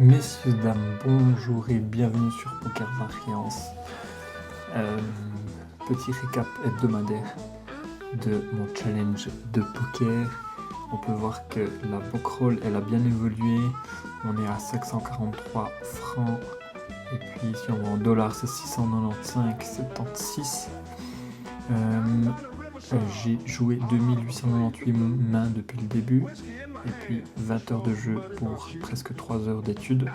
Messieurs, dames, bonjour et bienvenue sur Poker Variance. Petit récap hebdomadaire de mon challenge de poker. On peut voir que la bankroll elle a bien évolué. On est à 543 francs. Et puis si on va en dollars, c'est 695,76. J'ai joué 2898 mains depuis le début. Et puis 20 heures de jeu pour presque 3 heures d'études.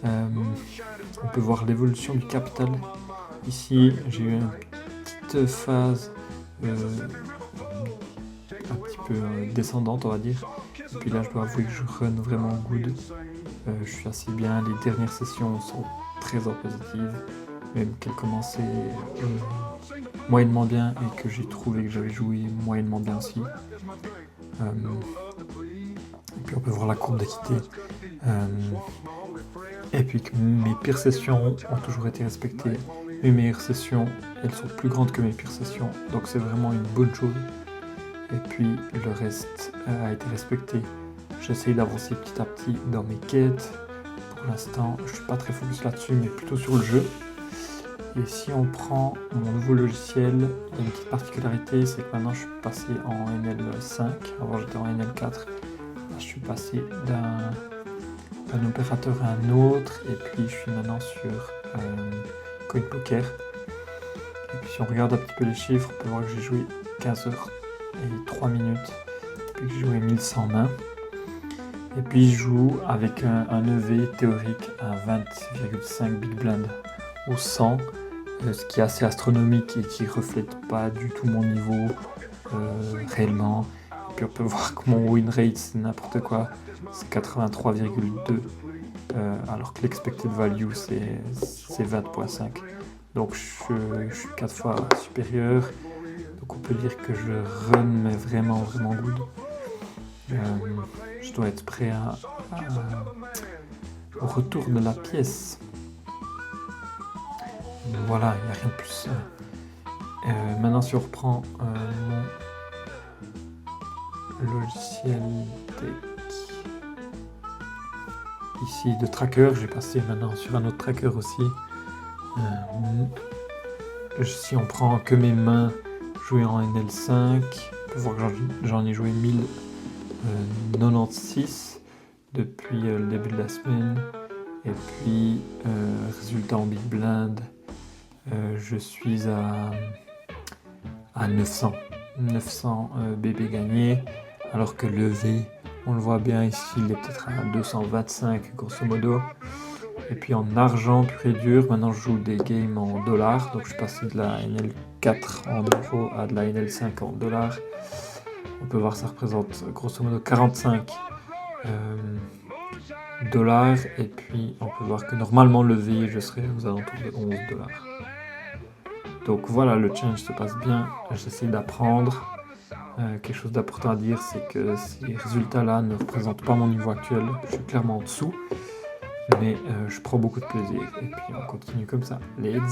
On peut voir l'évolution du capital. Ici, j'ai eu une petite phase un petit peu descendante, on va dire. Et puis là, je dois avouer que je run vraiment good. Je suis assez bien. Les dernières sessions sont très positives, même qu'elles commençaient moyennement bien et que j'ai trouvé que j'avais joué moyennement bien aussi. Et puis on peut voir la courbe d'équité. Et puis que mes pires sessions ont toujours été respectées. Mes meilleures sessions, elles sont plus grandes que mes pires sessions. Donc c'est vraiment une bonne chose. Et puis le reste a été respecté. J'essaye d'avancer petit à petit dans mes quêtes. Pour l'instant, je suis pas très focus là-dessus, mais plutôt sur le jeu. Et si on prend mon nouveau logiciel, il y a une petite particularité, c'est que maintenant je suis passé en NL5. Avant j'étais en NL4. Là, je suis passé d'un opérateur à un autre, et puis je suis maintenant sur CoinPoker. Et puis si on regarde un petit peu les chiffres, on peut voir que j'ai joué 15 heures et 3 minutes, et puis que j'ai joué 1100 mains. Et puis je joue avec un EV théorique à 20,5 big blind au 100, ce qui est assez astronomique et qui reflète pas du tout mon niveau réellement. Et puis on peut voir que mon win rate c'est n'importe quoi, c'est 83,2 alors que l'expected value c'est 20,5. Donc je suis 4 fois supérieur. Donc on peut dire que je run mais vraiment good. Je dois être prêt au retour de la pièce. Voilà, il n'y a rien de plus. Maintenant si on reprend mon logiciel deck. Ici de tracker, j'ai passé maintenant sur un autre tracker aussi. Si on prend que mes mains jouées en NL5, on peut voir que j'en ai joué 1096 depuis le début de la semaine. Et puis résultat en big blind, je suis à 900 BB gagnés, alors que le V, on le voit bien ici, il est peut-être à 225 grosso modo. Et puis en argent pur et dur, maintenant je joue des games en dollars, donc je suis passé de la NL4 en euros à de la NL5 en dollars. On peut voir que ça représente grosso modo 45 dollars, et puis on peut voir que normalement le V, je serai aux alentours de 11 dollars. Donc voilà, le challenge se passe bien, j'essaie d'apprendre. Quelque chose d'important à dire, c'est que ces résultats-là ne représentent pas mon niveau actuel, je suis clairement en dessous, mais je prends beaucoup de plaisir, et puis on continue comme ça. Let's go!